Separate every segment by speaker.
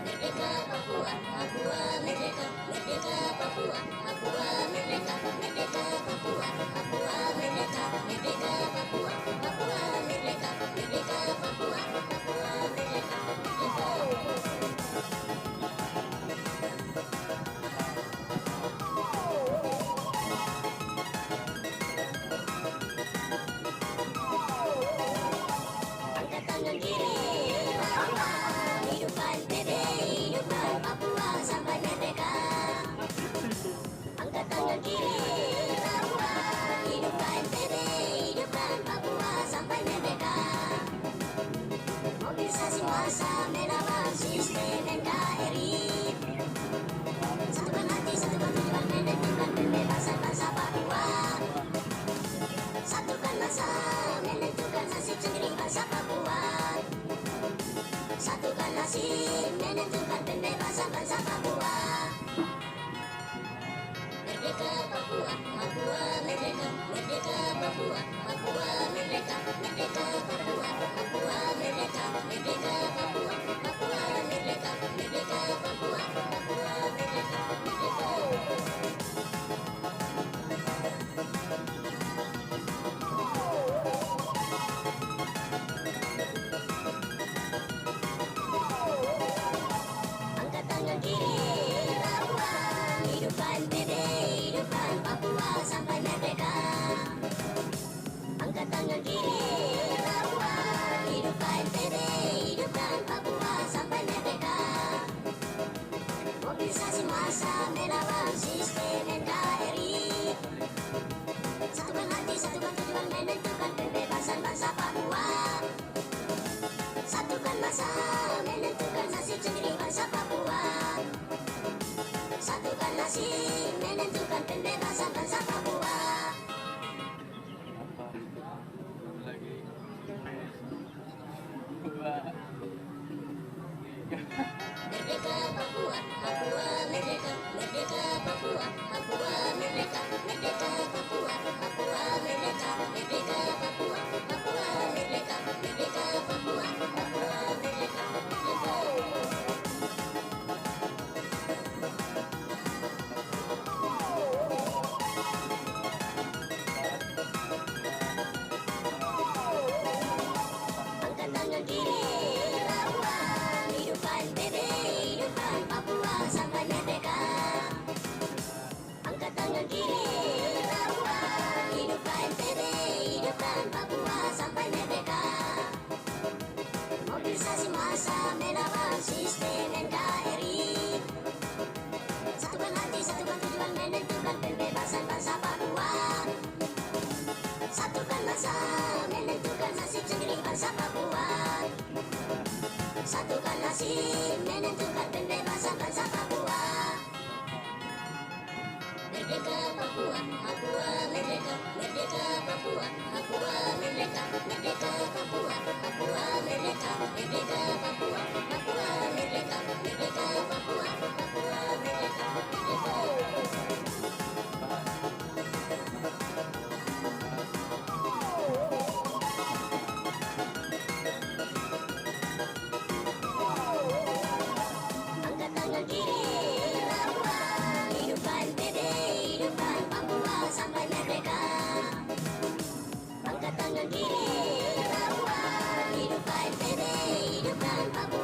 Speaker 1: Merdeka Papua, Papua merdeka, merdeka Papua, Papua merdeka, merdeka Papua, Papua merdeka, merdeka Papua, Papua merdeka, merdeka Papua, Papua merdeka, angkat tangan kiri, hidupkan PB, hidupkan Papua sampai merdeka. Angkat tangan kiri, hidupkan PB, hidupkan Papua sampai merdeka. Mobilisasi massa melawan sistem NKRI. Satukan hati, satukan tujuan, menentukan pembebasan bangsa Papua. Satukan massa, menentukan nasib sendiri bangsa Papua. Satukan nasib, menentukan pembebasan bangsa Papua. Merdeka Papua, Papua merdeka, merdeka Papua, Papua merdeka, merdeka Papua, Papua merdeka, merdeka Papua, Papua merdeka, merdeka Papua, Papua merdeka, merdeka. Angkat tangan kiri, hidupkan PB, hidupkan Papua sampai merdeka. Angkat tangan kiri, hidupkan PB, hidupkan Papua sampai merdeka. Mobilisasi massa melawan sistem NKRI. Satukan hati, satukan tujuan, menentukan pembebasan bangsa Papua. Satukan massa, menentukan nasib sendiri bangsa Papua. Satukan nasib, menentukan pembebasan bangsa Papua. Merdeka Papua, Papua merdeka, merdeka Papua, Papua merdeka, merdeka Papua, Papua merdeka, merdeka Papua, Papua merdeka, merdeka Papua, Papua merdeka, merdeka. Angkat tangan kiri, hidupkan PB, hidupkan Papua sampai merdeka. Angkat tangan kiri, hidupkan PB, hidupkan Papua sampai merdeka. Mobilisasi massa melawan sistem NKRI. Satukan hati, satukan tujuan, menentukan pembebasan bangsa Papua. Satukan massa, menentukan nasib sendiri bangsa Papua. Satukan nasib, menentukan pembebasan bangsa Papua. Merdeka Papua, Papua merdeka, merdeka Papua, Papua merdeka, merdeka Papua, Papua merdeka, merdeka Papua, Papua merdeka, merdeka Papua, Papua merdeka, merdeka. Angkat tangan kiri, hidupkan PB, hidupkan Papua sampai merdeka. Angkat tangan kiri, hidupkan PB, hidupkan Papua.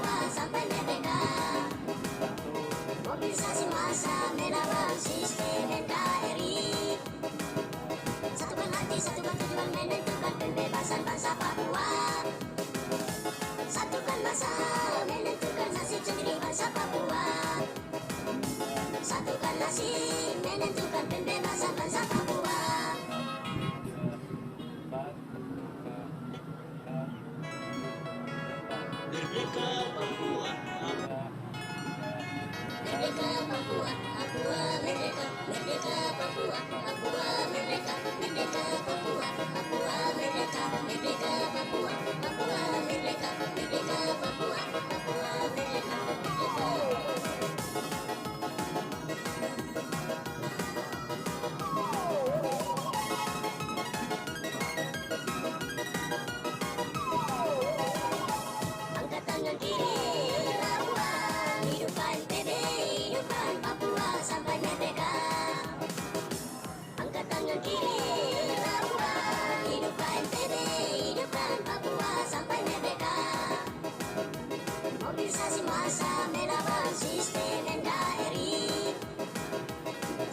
Speaker 1: mobilisasi massa melawan sistem NKRI.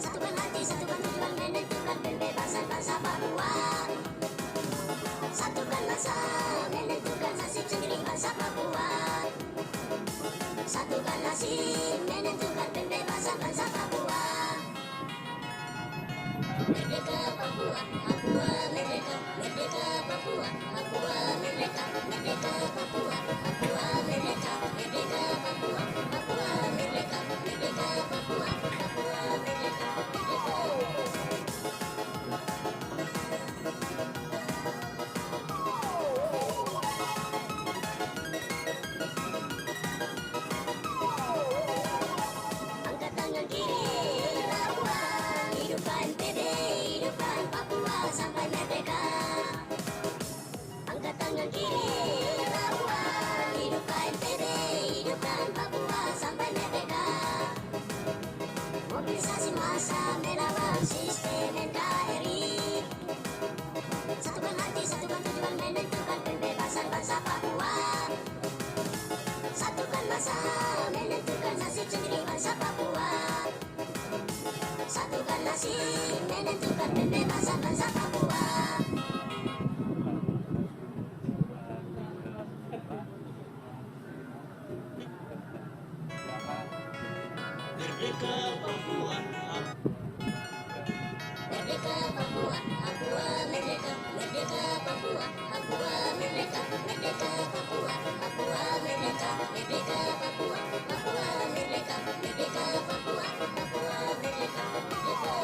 Speaker 1: Satukan hati, satukan tujuan, menentukan pembebasan bangsa Papua. Satukan massa, menentukan nasib sendiri bangsa Papua. Satukan nasib, menentukan pembebasan bangsa Papua. Merdeka Papua, Papua merdeka, merdeka Papua, Papua merdeka, merdeka Papua, Papua merdeka, merdeka Papua, Papua merdeka, merdeka Papua, Papua merdeka, merdeka. Angkat tangan kiri, Papua, hidupkan PB, hidupkan Papua sampai merdeka. Angkat tangan kiri, Papua, hidupkan PB, hidupkan Papua sampai merdeka. Mobilisasi massa melawan sistem NKRI. Satukan hati, satukan tujuan, menentukan pembebasan bangsa Papua. Satukan massa, menentukan nasib sendiri bangsa Papua. Satukan nasib, menentukan pembebasan bangsa Papua.
Speaker 2: Merdeka Papua,
Speaker 1: Merdeka Papua, Papua merdeka, merdeka Papua, Papua merdeka, merdeka Papua, Papua merdeka, merdeka Papua, Papua merdeka, merdeka Papua, Papua merdeka, merdeka.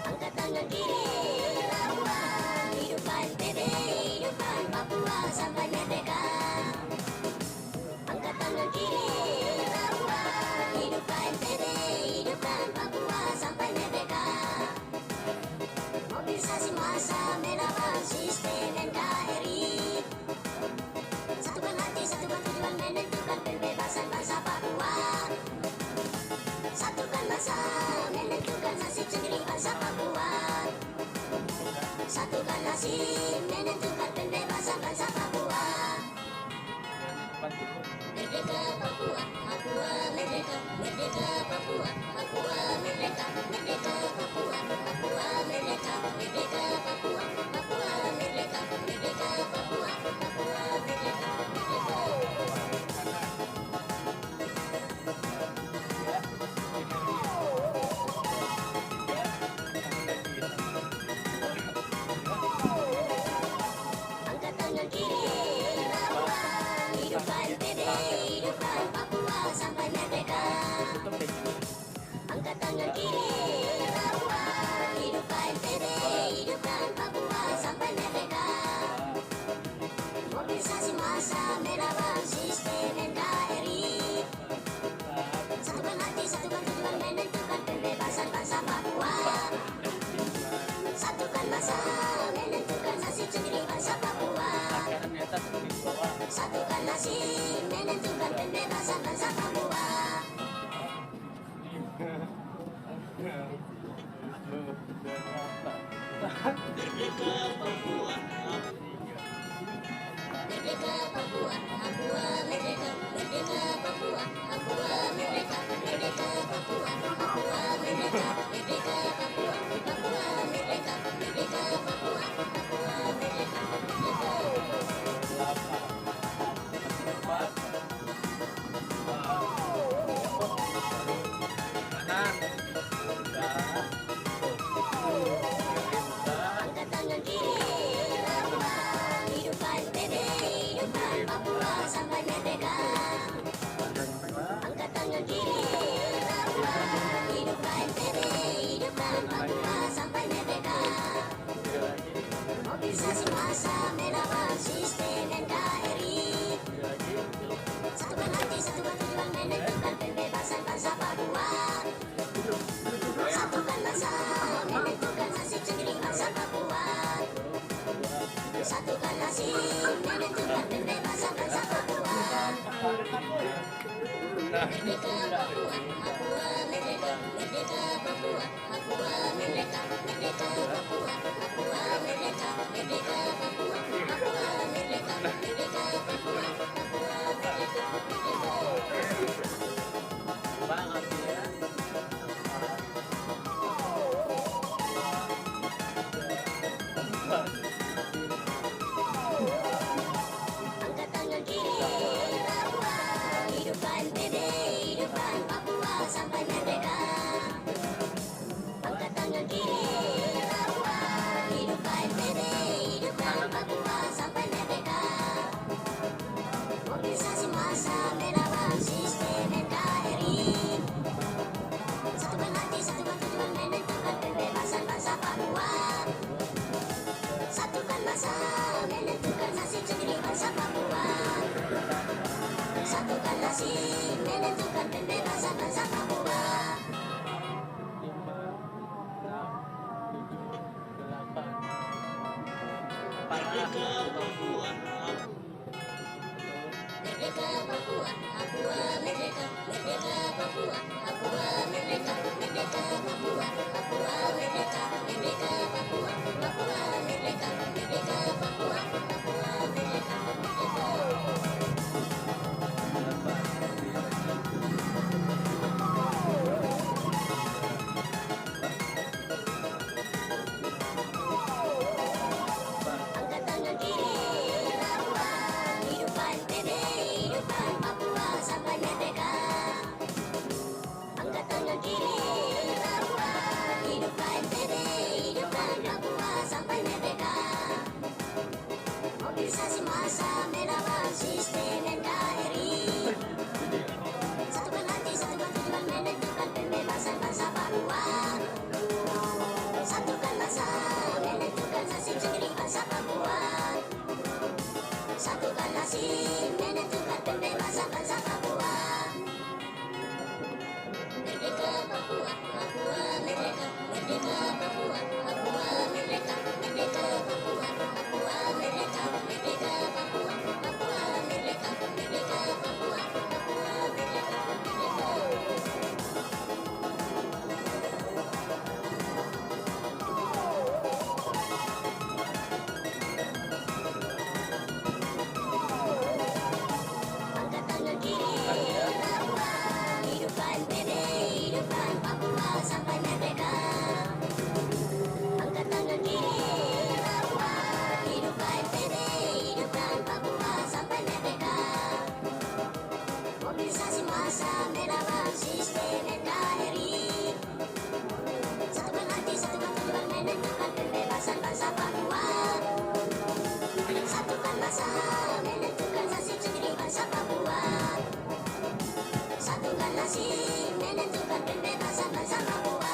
Speaker 1: Angkat tangan kiri, Papua, hidupkan PB, hidupkan Papua sampai merdeka. Angkat tangan kiri, Papua, hidupkan PB, hidupkan Papua sampai merdeka. Mobilisasi massa melawan sistem NKRI. Satukan hati, satukan tujuan, menentukan pembebasan bangsa Papua. Satukan massa, menentukan nasib sendiri bangsa Papua. Satukan nasib, menentukan pembebasan bangsa Papua. Merdeka Papua, Papua merdeka, merdeka Papua, Papua merdeka, merdeka Papua, Papua merdeka, merdeka Papua, Papua merdeka, merdeka Papua, Papua merdeka, merdeka. Angkat tangan kiri, Papua, hidupkan PB, hidupkan Papua sampai merdeka. Angkat tangan kiri, Papua, hidupkan PB, hidupkan Papua sampai merdeka. Mobilisasi massa melawan sistem NKRI. Satukan hati, satukan tujuan, menentukan pembebasan bangsa Papua. Satukan massa, menentukan nasib sendiri bangsa Papua. Satukan nasib, menentukan pembebasan bangsa Papua.
Speaker 2: Merdeka Papua,
Speaker 1: Merdeka Papua, Papua merdeka, merdeka Papua, Papua merdeka, merdeka Papua, Papua merdeka, merdeka Papua, Papua merdeka, merdeka Papua, Papua merdeka, merdeka. Angkat tangan kiri, Papua, hidupkan PB, hidupkan Papua sampai merdeka. Angkat tangan kiri, Papua, hidupkan PB, hidupkan Papua sampai merdeka. Mobilisasi massa melawan sistem NKRI. Satukan hati, satukan tujuan, menentukan pembebasan bangsa Papua. Satukan massa, menentukan nasib sendiri bangsa Papua. Satukan nasib, menentukan pembebasan bangsa Papua. Merdeka Papua, Papua merdeka, merdeka
Speaker 2: Merdeka Papua.
Speaker 1: Merdeka Papua, Papua merdeka, merdeka Papua, Papua merdeka, merdeka Papua, Papua merdeka, merdeka Papua, Papua merdeka, merdeka Papua, Papua merdeka, merdeka. Angkat tangan kiri, Papua, hidupan PB, hidupan Papua sampai merdeka. Angkat tangan kiri, Papua, hidupan PB, hidupan Papua sampai merdeka. Mobilisasi massa melawan sistem NKRI. Satukan hati, satukan tujuan menentukan pembebasan bangsa Papua. Satukan bangsa menentukan nasib sendiri bangsa Papua. Satukan nasib menentukan pembebasan bangsa Papua. Merdeka Papua, Papua merdeka, merdeka Papua, Papua merdeka, merdeka Papua, Papua merdeka, merdeka Papua, Papua merdeka, merdeka Papua, Papua merdeka, merdeka. Angkat tangan kiri, Papua, hidupan PB, hidupan Papua sampai merdeka. Angkat tangan kiri, Papua, hidupan PB, hidupan Papua sampai merdeka. Mobilisasi massa melawan sistem NKRI. Satukan hati, satukan tujuan menentukan pembebasan bangsa Papua. Satukan bangsa menentukan nasib sendiri bangsa Papua. Satukan nasib menentukan pembebasan bangsa Papua.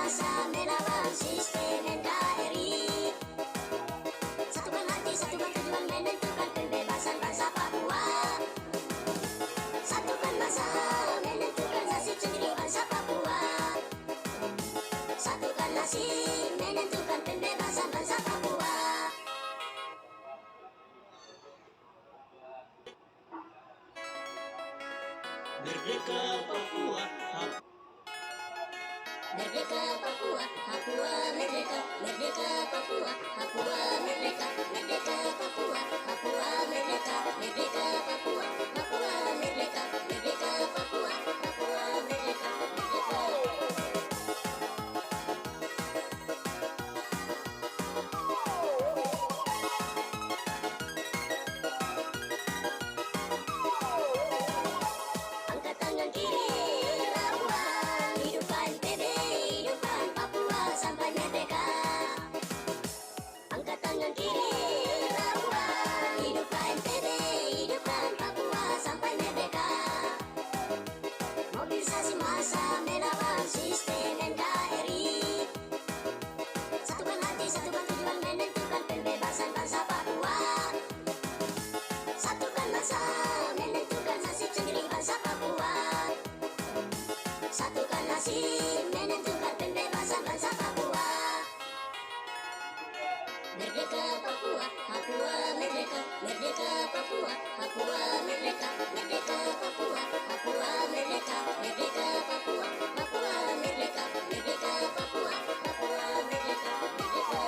Speaker 1: masa melawan sistem NKRI. Satukan hati, satukan tujuan menentukan pembebasan bangsa Papua. Satukan masa menentukan nasib sendiri bangsa Papua. Satukan nasib menentukan pembebasan bangsa Papua.
Speaker 2: Merdeka Papua,
Speaker 1: Merdeka Papua, Papua merdeka, merdeka Papua, Papua merdeka, merdeka Papua, Papua merdeka, merdeka Papua, Papua merdeka, merdeka Papua, Papua merdeka, merdeka. Angkat tangan kiri, lawan hidupkan PB, hidupkan Papua sampai merdeka. Angkat tangan kiri, lawan hidupkan PB, hidupkan Papua sampai merdeka. Mobilisasi massa melawan sistem NKRI. Satukan hati, satukan tujuan menentukan pembebasan bangsa Papua. Satukan massa menentukan nasib sendiri bangsa Papua. Satukan nasib menentukan pembebasan bangsa Papua. Merdeka Papua, Papua merdeka, merdeka Papua, Papua merdeka, merdeka Papua, Papua merdeka, merdeka Papua, Papua merdeka, merdeka Papua, Papua merdeka, merdeka.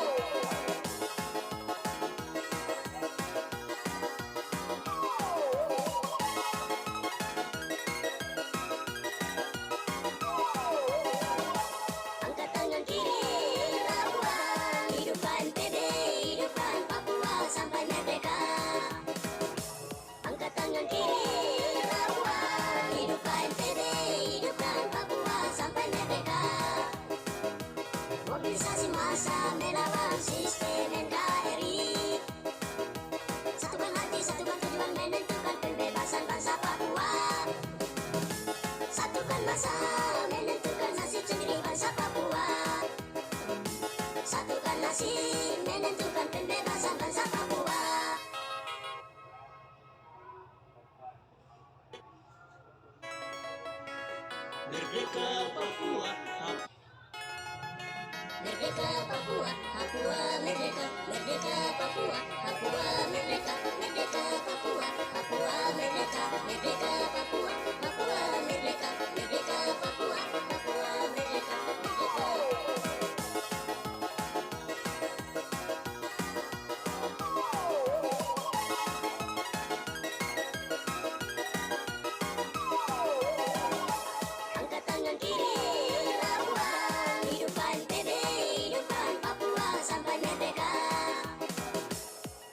Speaker 1: Angkat tangan kiri, lawan hidupkan PB, hidupkan Papua sampai merdeka. Angkat tangan kiri, lawan hidupkan PB, hidupkan Papua sampai merdeka. Mobilisasi massa melawan sistem NKRI. Satukan hati, satukan tujuan menentukan pembebasan bangsa Papua. Satukan massa menentukan nasib sendiri bangsa Papua. Satukan nasib menentukan pembebasan bangsa Papua.
Speaker 2: Merdeka Papua,
Speaker 1: Merdeka Papua, Papua merdeka, merdeka Papua, Papua merdeka, merdeka Papua, Papua merdeka, merdeka Papua, Papua merdeka, merdeka Papua, Papua merdeka, merdeka. Angkat tangan kiri, lawan hidupkan PB, hidupkan Papua sampai merdeka.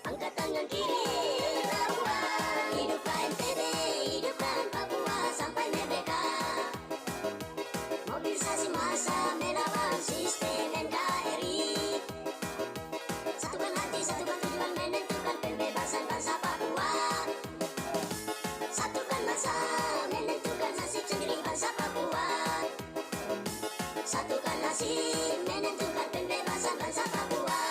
Speaker 1: Angkat tangan kiri, lawan hidupkan PB, hidupkan Papua sampai merdeka. Mobilisasi massa melawan sistem NKRI. Satukan hati, satukan tujuan menentukan pembebasan bangsa Papua. Satukan massa menentukan nasib sendiri bangsa Papua. Satukan nasib menentukan pembebasan bangsa Papua.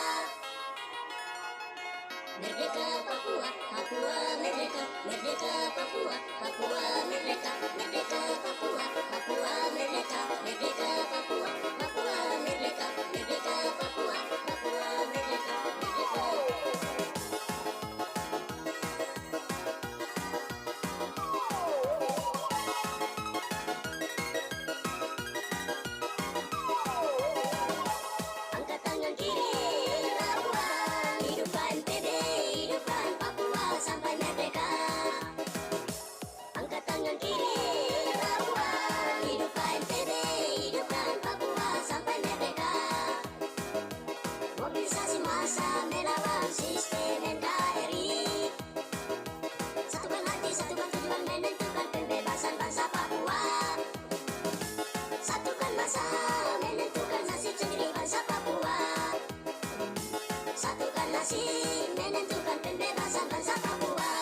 Speaker 1: Merdeka Papua, Papua merdeka, merdeka Papua, Papua merdeka, merdeka Papua, Papua merdeka, merdeka Papua, Papua merdeka, merdeka Papua, Papua merdeka, merdeka. Angkat tangan kiri, lawan hidupkan PB, hidupkan Papua sampai merdeka. Angkat tangan kiri, lawan hidupkan PB, hidupkan Papua sampai merdeka. Mobilisasi massa melawan sistem NKRI. Satukan hati, satukan tujuan menentukan pembebasan bangsa Papua. Satukan massa menentukan nasib sendiri bangsa Papua. Satukan nasib menentukan pembebasan bangsa Papua.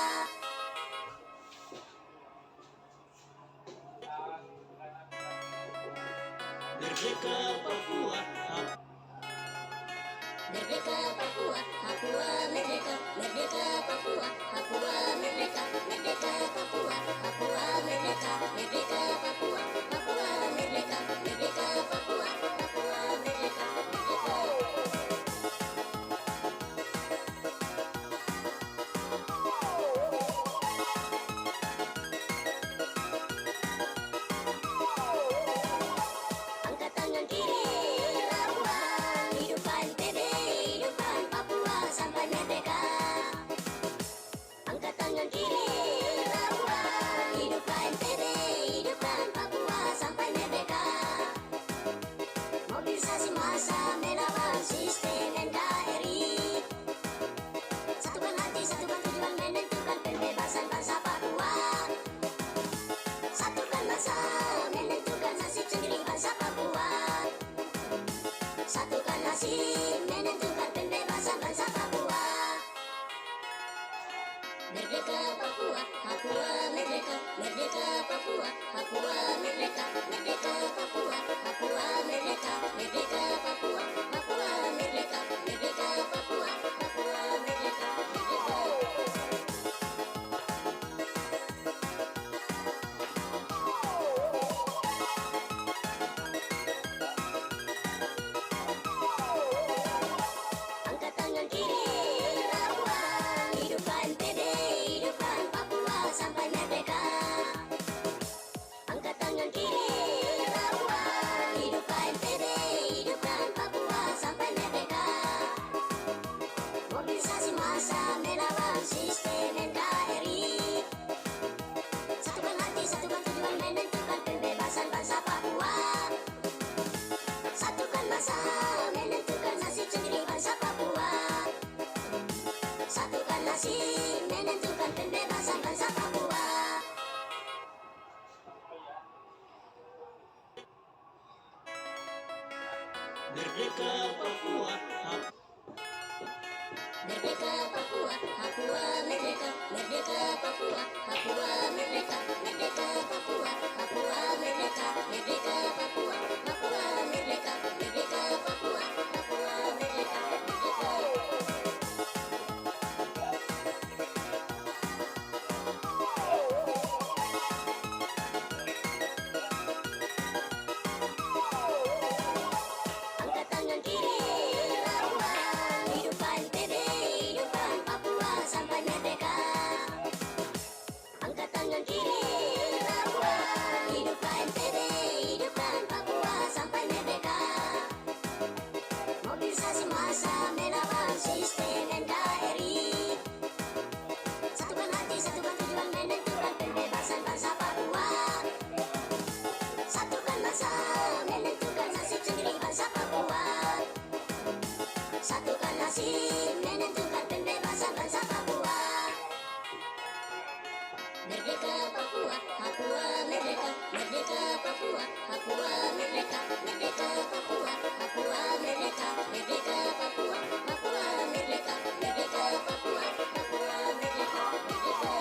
Speaker 2: Merdeka Papua. Merdeka Papua,
Speaker 1: Merdeka Papua, Papua merdeka, merdeka Papua, Papua merdeka, merdeka Papua, Papua merdeka, merdeka Papua, Papua merdeka, merdeka Papua, Papua merdeka, merdeka. Angkat tangan kiri, lawan hidupkan PB, hidupkan Papua sampai merdeka. Angkat tangan kiri, lawan hidupkan PB, hidupkan Papua sampai merdeka. Mobilisasi massa melawan sistem NKRI. Satukan hati, satukan tujuan menentukan pembebasan bangsa Papua. Satukan massa menentukan nasib sendiri bangsa Papua. Satukan nasib menentukan pembebasan bangsa Papua. Merdeka Papua, Papua merdeka, merdeka Papua, Papua merdeka, merdeka Papua, Papua merdeka, merdeka Papua, Papua merdeka, merdeka Papua, Papua merdeka, merdeka.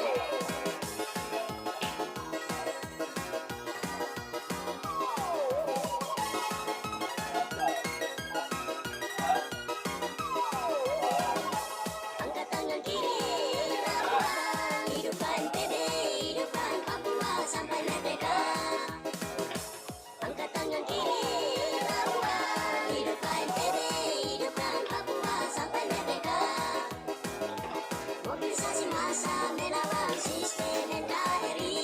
Speaker 1: Angkat tangan kiri, lawan hidupkan PB, hidupkan Papua sampai merdeka. Angkat tangan kiri, lawan hidupkan PB, hidupkan Papua sampai merdeka. Mobilisasi massa melawan sistem NKRI.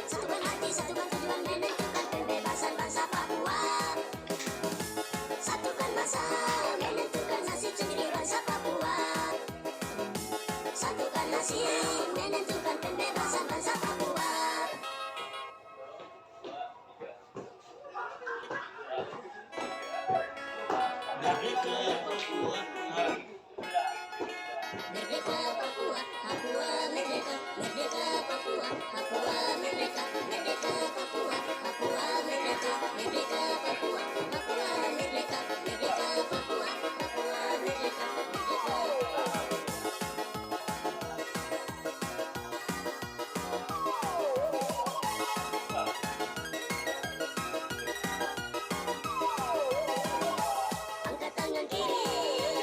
Speaker 1: Satukan hati, satukan tujuan menentukan pembebasan bangsa Papua. Satukan massa menentukan nasib sendiri bangsa Papua. Satukan nasib menentukan pembebasan bangsa Papua.
Speaker 2: Merdeka Papua,
Speaker 1: Merdeka Papua, Papua merdeka, merdeka Papua, Papua merdeka, merdeka Papua, Papua merdeka, merdeka Papua, Papua merdeka, merdeka Papua, Papua merdeka, merdeka. Angkat tangan kiri,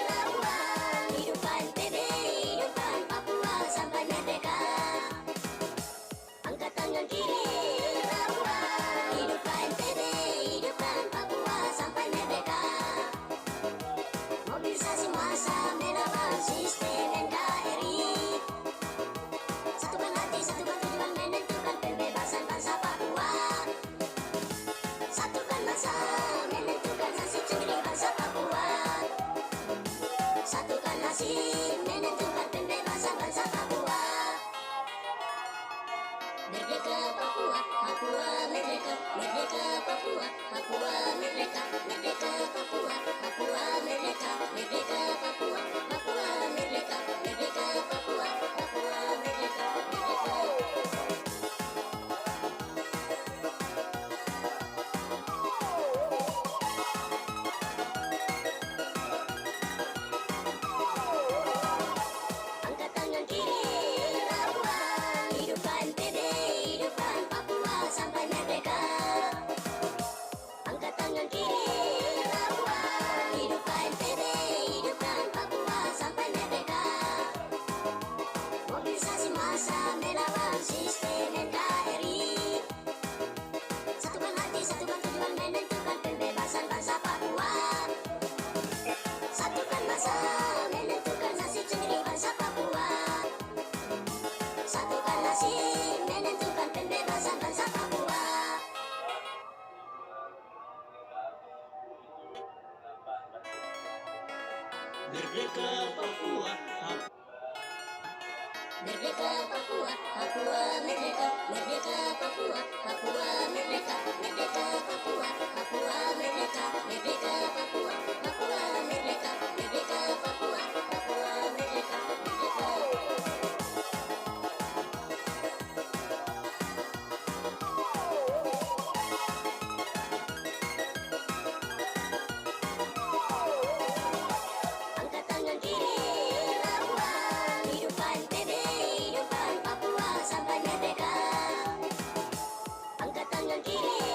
Speaker 1: lawan hidupkan PB, hidupkan Papua sampai merdeka. Angkat tangan kiri, lawan hidupkan PB, hidupkan Papua sampai merdeka. Mobilisasi massa melawan sistem NKRI. Satukan hati, satukan tujuan menentukan pembebasan bangsa Papua. Satukan massa menentukan nasib sendiri bangsa Papua. Satukan nasib menentukan pembebasan bangsa Papua. Merdeka Papua, Papua merdeka, merdeka Papua, Papua merdeka, merdeka Papua, Papua merdeka, merdeka Papua, Papua merdeka, merdeka Papua, Papua merdeka, merdeka. Angkat tangan kiri, lawan hidupkan PB, hidupkan Papua sampai merdeka. Angkat tangan kiri, lawan hidupkan PB, hidupkan Papua sampai merdeka. Mobilisasi massa melawan sistem NKRI. Satukan hati, satukan tujuan menentukan pembebasan bangsa Papua. Satukan massa menentukan nasib sendiri bangsa Papua. Satukan nasib menentukan pembebasan bangsa Papua.
Speaker 2: Merdeka Papua,
Speaker 1: Merdeka Papua, Papua merdeka, merdeka Papua, Papua merdeka, merdeka Papua, Papua merdeka, merdeka Papua, Papua merdeka, merdeka Papua, Papua merdeka, merdeka. kanan kiri